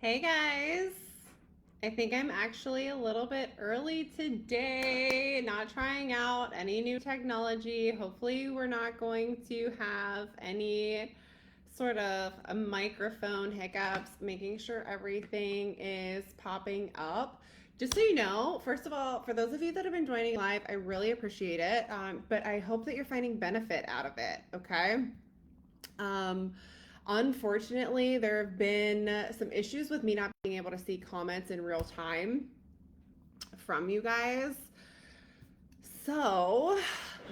Hey guys! I think I'm actually a little bit early today, not trying out any new technology. Hopefully, we're not going to have any sort of a microphone hiccups, making sure everything is popping up. Just so you know, first of all, for those of you that have been joining live, I really appreciate it. But I hope that you're finding benefit out of it, okay? Um, Unfortunately, there have been some issues with me not being able to see comments in real time from you guys. So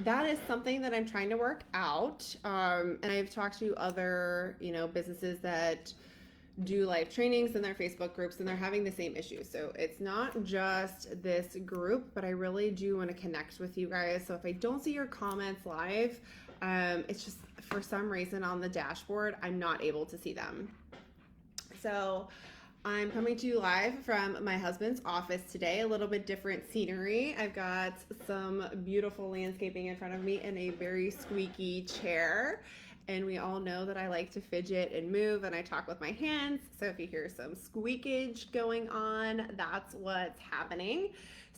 that is something that I'm trying to work out. And I've talked to other, businesses that do live trainings in their Facebook groups, and they're having the same issue. So it's not just this group, but I really do want to connect with you guys. So if I don't see your comments live, it's just for some reason on the dashboard, I'm not able to see them. So I'm coming to you live from my husband's office today, a little bit different scenery. I've got some beautiful landscaping in front of me and a very squeaky chair. And we all know that I like to fidget and move and I talk with my hands. So if you hear some squeakage going on, that's what's happening.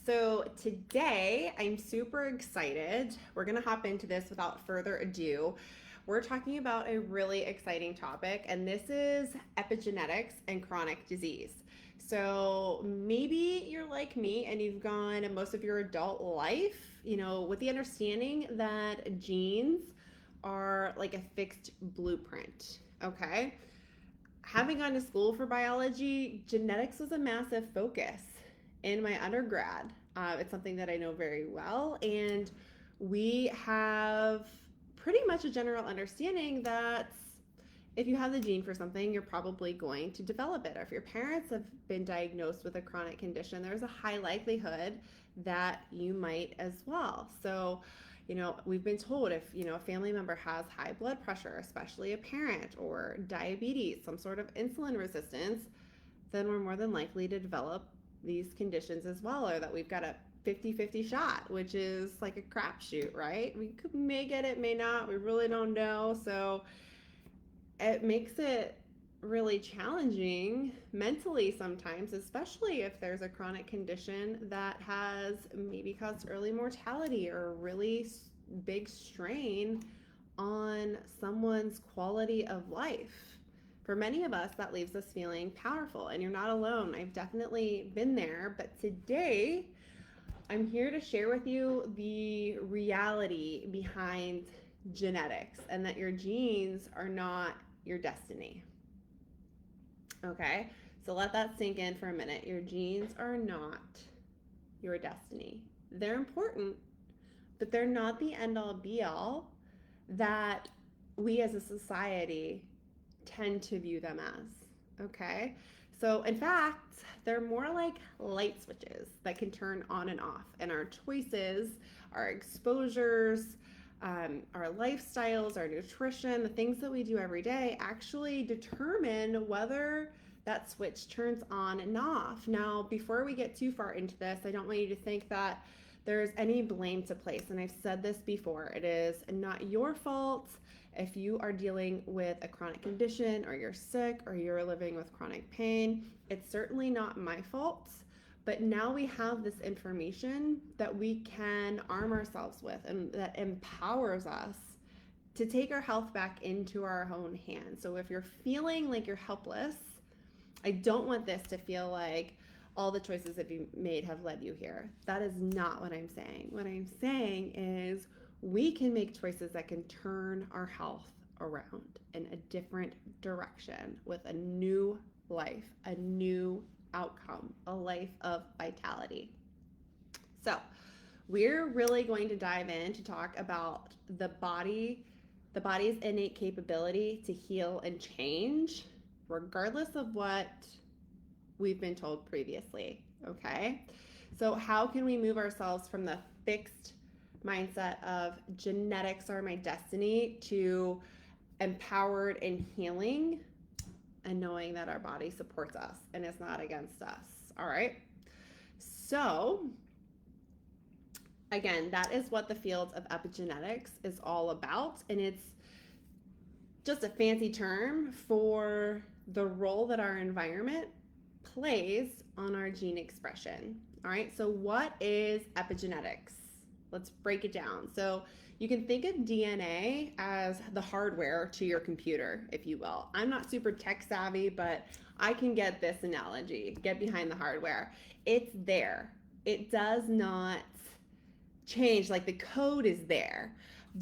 So today I'm super excited. We're going to hop into this without further ado. We're talking about a really exciting topic, and this is epigenetics and chronic disease. So maybe you're like me and you've gone most of your adult life, with the understanding that genes are like a fixed blueprint, okay? Having gone to school for biology, genetics was a massive focus in my undergrad. It's something that I know very well, and we have pretty much a general understanding that if you have the gene for something, you're probably going to develop it. Or if your parents have been diagnosed with a chronic condition, there's a high likelihood that you might as well. So, we've been told if, a family member has high blood pressure, especially a parent, or diabetes, some sort of insulin resistance, then we're more than likely to develop these conditions as well, or that we've got a 50-50 shot, which is like a crapshoot, right? We may get it, may not. We really don't know. So it makes it really challenging mentally sometimes, especially if there's a chronic condition that has maybe caused early mortality or a really big strain on someone's quality of life. For many of us, that leaves us feeling powerful, and you're not alone. I've definitely been there, but today I'm here to share with you the reality behind genetics and that your genes are not your destiny. Okay, so let that sink in for a minute. Your genes are not your destiny. They're important, but they're not the end all be all that we as a society tend to view them as. Okay, so in fact, they're more like light switches that can turn on and off, and our choices, our exposures, our lifestyles, our nutrition, the things that we do every day actually determine whether that switch turns on and off. Now, before we get too far into this, I don't want you to think that there's any blame to place. And I've said this before, it is not your fault if you are dealing with a chronic condition, or you're sick, or you're living with chronic pain. It's certainly not my fault. But now we have this information that we can arm ourselves with and that empowers us to take our health back into our own hands. So if you're feeling like you're helpless, I don't want this to feel like all the choices that you made have led you here. That is not what I'm saying. What I'm saying is we can make choices that can turn our health around in a different direction with a new life, a new outcome, a life of vitality. So, we're really going to dive in to talk about the body's innate capability to heal and change, regardless of what we've been told previously. Okay? So, how can we move ourselves from the fixed mindset of genetics are my destiny to empowered and healing, and knowing that our body supports us and is not against us? All right. So, again, that is what the field of epigenetics is all about. And it's just a fancy term for the role that our environment plays on our gene expression. All right, so what is epigenetics? Let's break it down. So you can think of DNA as the hardware to your computer, if you will. I'm not super tech savvy, but I can get this analogy, get behind the hardware. It's there. It does not change, like the code is there,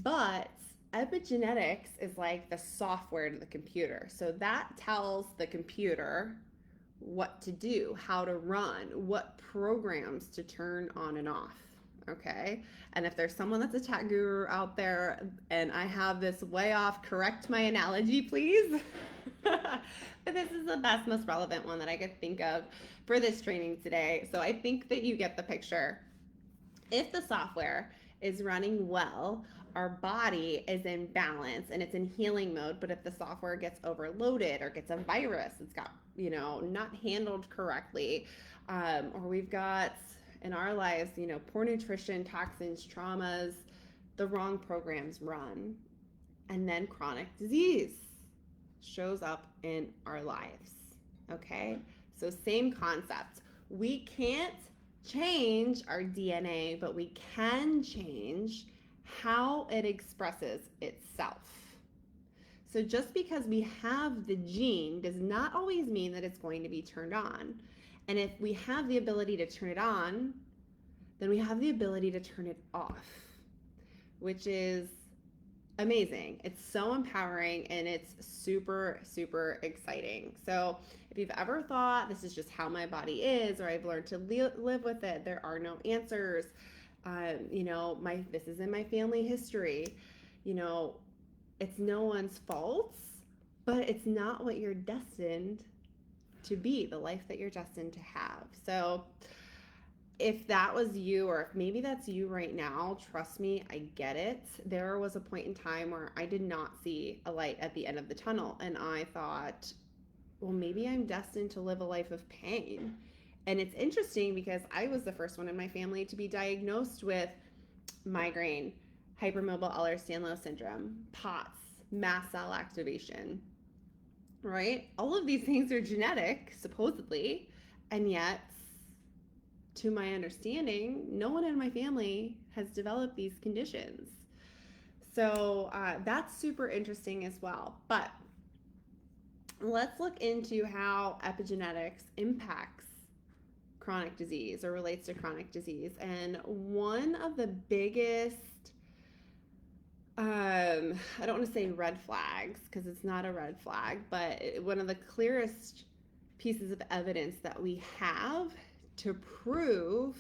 but epigenetics is like the software to the computer. So that tells the computer what to do, how to run, what programs to turn on and off. Okay. And if there's someone that's a tech guru out there and I have this way off, correct my analogy, please. But this is the best, most relevant one that I could think of for this training today. So I think that you get the picture. If the software is running well, our body is in balance and it's in healing mode. But if the software gets overloaded or gets a virus, it's got, not handled correctly, or we've got in our lives, poor nutrition, toxins, traumas, the wrong programs run. And then chronic disease shows up in our lives. Okay? So same concept. We can't change our DNA, but we can change how it expresses itself. So just because we have the gene does not always mean that it's going to be turned on. And if we have the ability to turn it on, then we have the ability to turn it off, which is amazing. It's so empowering and it's super, super exciting. So if you've ever thought this is just how my body is, or I've learned to live with it, there are no answers, this is in my family history, it's no one's fault, but it's not what you're destined to be, the life that you're destined to have. So if that was you, or if maybe that's you right now, trust me, I get it. There was a point in time where I did not see a light at the end of the tunnel, and I thought, well, maybe I'm destined to live a life of pain. And it's interesting because I was the first one in my family to be diagnosed with migraine, hypermobile Ehlers-Danlos syndrome, POTS, mast cell activation, right? All of these things are genetic, supposedly, and yet, to my understanding, no one in my family has developed these conditions. So that's super interesting as well. But let's look into how epigenetics impacts chronic disease or relates to chronic disease. And one of the biggest, I don't want to say red flags because it's not a red flag, but one of the clearest pieces of evidence that we have to prove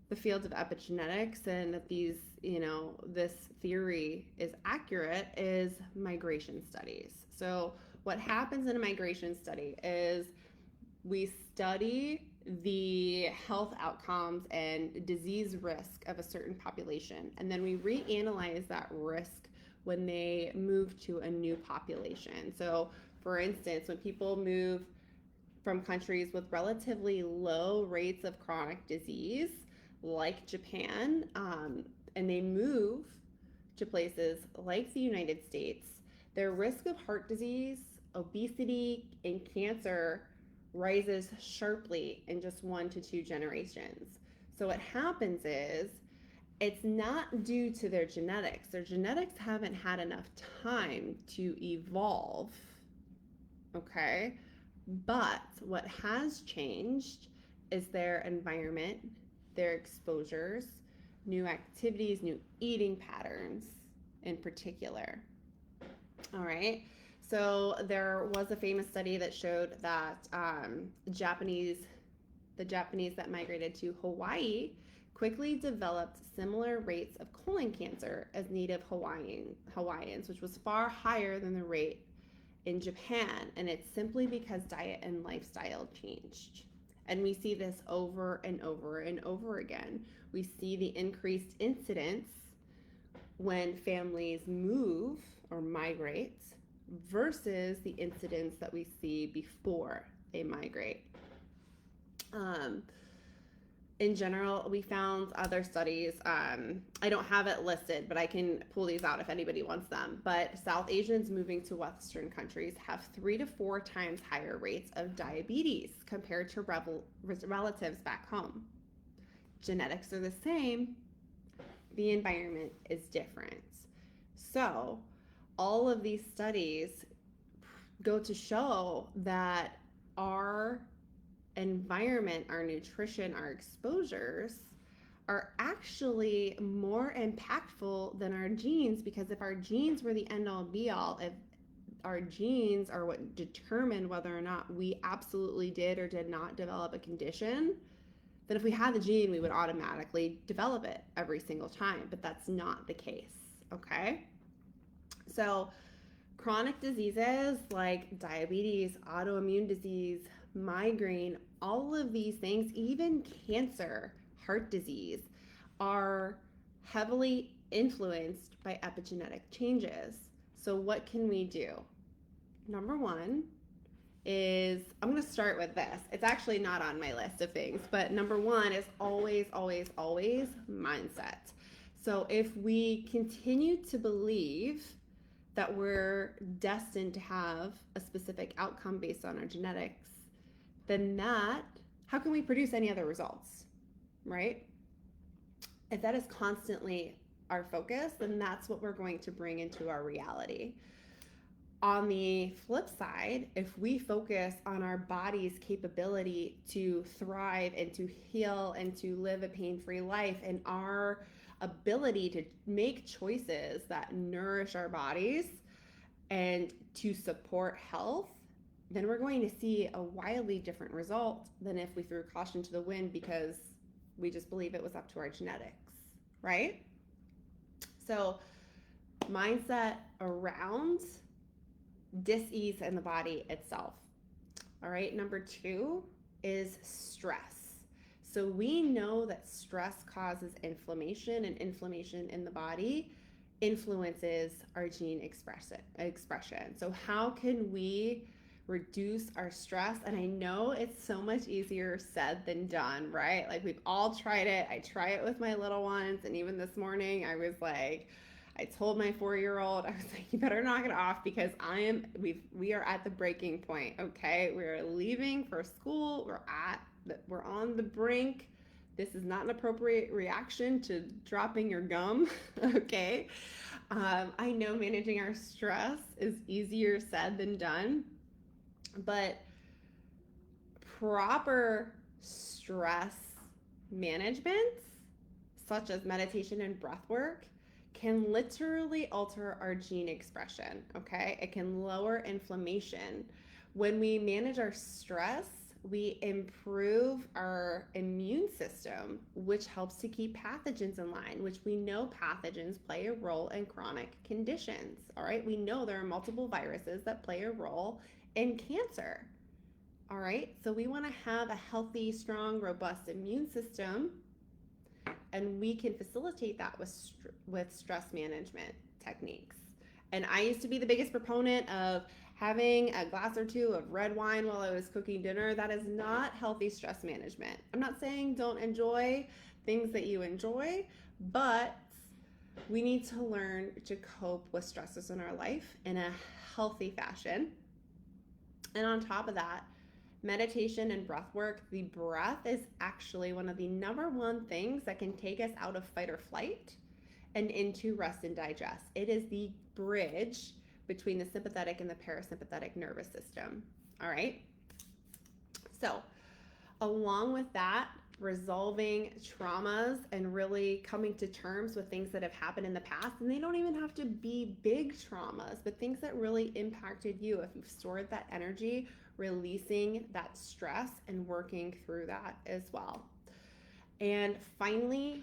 the field of epigenetics and that these, this theory is accurate is migration studies. So what happens in a migration study is we study the health outcomes and disease risk of a certain population, and then we reanalyze that risk when they move to a new population. So for instance, when people move from countries with relatively low rates of chronic disease, like Japan, and they move to places like the United States, their risk of heart disease, obesity, and cancer rises sharply in just 1 to 2 generations. So what happens is it's not due to their genetics. Their genetics haven't had enough time to evolve, okay? But what has changed is their environment, their exposures, new activities, new eating patterns in particular. All right. So there was a famous study that showed that the Japanese that migrated to Hawaii quickly developed similar rates of colon cancer as native Hawaiians, which was far higher than the rate in Japan. And it's simply because diet and lifestyle changed. And we see this over and over and over again. We see the increased incidence when families move or migrate versus the incidence that we see before they migrate. in general, we found other studies. I don't have it listed, but I can pull these out if anybody wants them. But South Asians moving to Western countries have 3 to 4 times higher rates of diabetes compared to relatives back home. Genetics are the same, the environment is different. So, all of these studies go to show that our environment, our nutrition, our exposures are actually more impactful than our genes, because if our genes were the end all be all, if our genes are what determine whether or not we absolutely did or did not develop a condition, then if we had the gene, we would automatically develop it every single time. But that's not the case, okay? So chronic diseases like diabetes, autoimmune disease, migraine, all of these things, even cancer, heart disease, are heavily influenced by epigenetic changes. So what can we do? Number one is, I'm going to start with this. It's actually not on my list of things, but number one is always, always, always mindset. So if we continue to believe that we're destined to have a specific outcome based on our genetics, then how can we produce any other results, right? If that is constantly our focus, then that's what we're going to bring into our reality. On the flip side, if we focus on our body's capability to thrive and to heal and to live a pain-free life, and our ability to make choices that nourish our bodies and to support health, then we're going to see a wildly different result than if we threw caution to the wind because we just believe it was up to our genetics, right? So mindset around dis-ease in the body itself. All right, number 2 is stress. So we know that stress causes inflammation, and inflammation in the body influences our gene expression. So how can we reduce our stress? And I know it's so much easier said than done, right? Like, we've all tried it. I try it with my little ones, and even this morning I was like, I told my 4-year-old, I was like, you better knock it off, because we are at the breaking point, okay? We're leaving for school. We're on the brink. This is not an appropriate reaction to dropping your gum, okay? I know managing our stress is easier said than done, but proper stress management, such as meditation and breath work, can literally alter our gene expression, okay? It can lower inflammation. When we manage our stress, we improve our immune system, which helps to keep pathogens in line, which we know pathogens play a role in chronic conditions, all right? We know there are multiple viruses that play a role in cancer, all right? So we want to have a healthy, strong, robust immune system, and we can facilitate that with stress management techniques. And I used to be the biggest proponent of having a glass or 2 of red wine while I was cooking dinner. That is not healthy stress management. I'm not saying don't enjoy things that you enjoy, but we need to learn to cope with stresses in our life in a healthy fashion. And on top of that, meditation and breath work. The breath is actually one of the number 1 things that can take us out of fight or flight and into rest and digest. It is the bridge between the sympathetic and the parasympathetic nervous system. All right. So along with that, resolving traumas and really coming to terms with things that have happened in the past, and they don't even have to be big traumas, but things that really impacted you. If you've stored that energy, releasing that stress and working through that as well. And finally,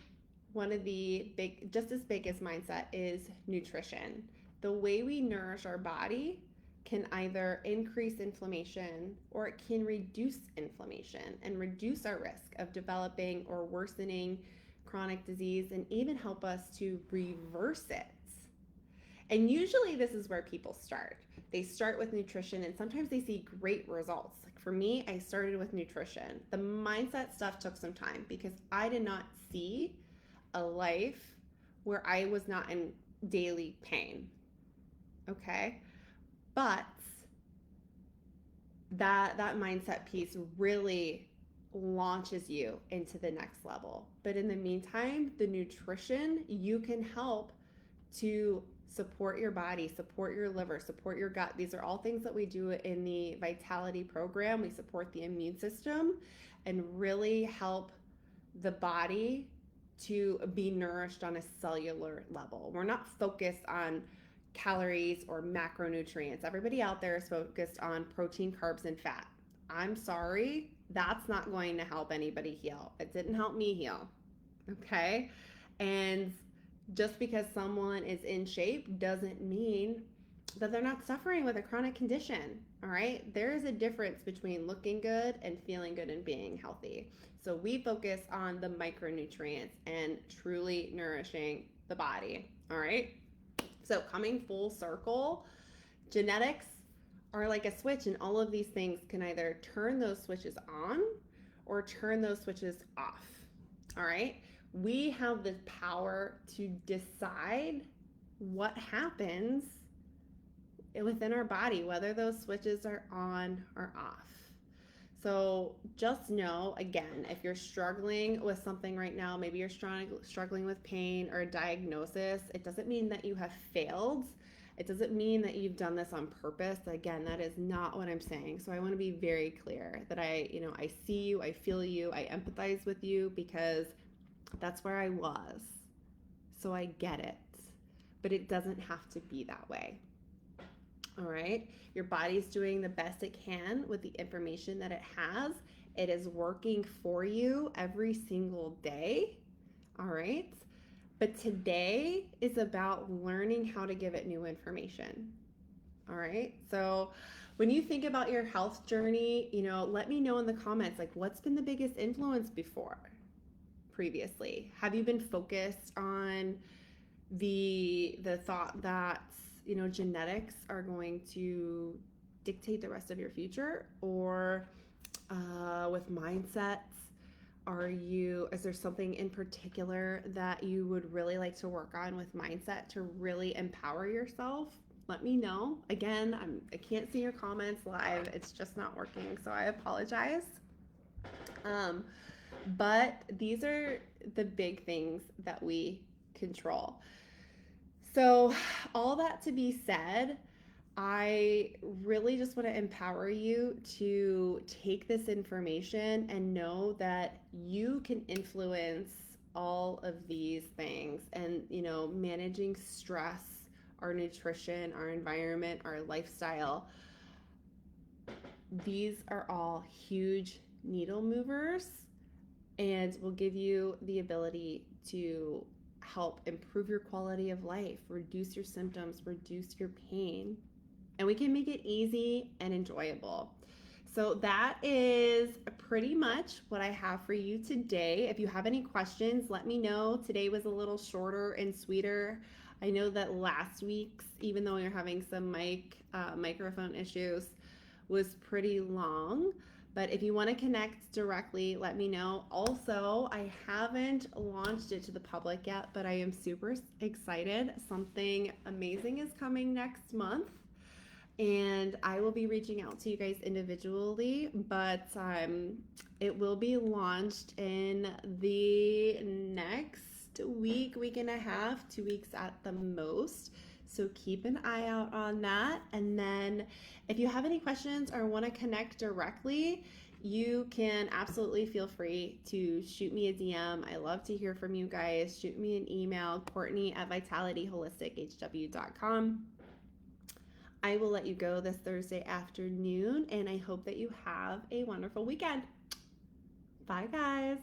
one of the just as big as mindset, is nutrition. The way we nourish our body can either increase inflammation or it can reduce inflammation and reduce our risk of developing or worsening chronic disease, and even help us to reverse it. And usually this is where people start. They start with nutrition, and sometimes they see great results. Like, For me, I started with nutrition. The mindset stuff took some time because I did not see a life where I was not in daily pain. Okay? But that mindset piece really launches you into the next level. But in the meantime, the nutrition, you can help to support your body, support your liver, support your gut. These are all things that we do in the Vitality program. We support the immune system and really help the body to be nourished on a cellular level. We're not focused on calories or macronutrients. Everybody out there is focused on protein, carbs, and fat. I'm sorry, that's not going to help anybody heal. It didn't help me heal. Okay? And just because someone is in shape doesn't mean that they're not suffering with a chronic condition. All right? There is a difference between looking good and feeling good and being healthy. So we focus on the micronutrients and truly nourishing the body. All right? So coming full circle, genetics are like a switch, and all of these things can either turn those switches on or turn those switches off. All right? We have the power to decide what happens within our body, whether those switches are on or off. So just know, again, if you're struggling with something right now, maybe you're struggling with pain or a diagnosis, it doesn't mean that you have failed. It doesn't mean that you've done this on purpose. Again, that is not what I'm saying. So I want to be very clear that I see you, I feel you, I empathize with you because that's where I was. So I get it. But it doesn't have to be that way. All right? Your body's doing the best it can with the information that it has. It is working for you every single day. All right? But today is about learning how to give it new information. All right? So when you think about your health journey, let me know in the comments, like, what's been the biggest influence previously? Have you been focused on the thought that genetics are going to dictate the rest of your future, or with mindsets, is there something in particular that you would really like to work on with mindset to really empower yourself? Let me know. Again, I can't see your comments live. It's just not working, so I apologize. But these are the big things that we control. So all that to be said, I really just want to empower you to take this information and know that you can influence all of these things, and managing stress, our nutrition, our environment, our lifestyle. These are all huge needle movers and will give you the ability to help improve your quality of life, reduce your symptoms, reduce your pain, and we can make it easy and enjoyable. So that is pretty much what I have for you today. If you have any questions, let me know. Today was a little shorter and sweeter. I know that last week's, even though you're having some microphone issues, was pretty long. But if you want to connect directly, let me know. Also, I haven't launched it to the public yet, but I am super excited. Something amazing is coming next month, and I will be reaching out to you guys individually, but it will be launched in the next week and a half, 2 weeks at the most. So keep an eye out on that. And then if you have any questions or want to connect directly, you can absolutely feel free to shoot me a DM. I love to hear from you guys. Shoot me an email, Courtney@vitalityholistichw.com. I will let you go this Thursday afternoon, and I hope that you have a wonderful weekend. Bye, guys.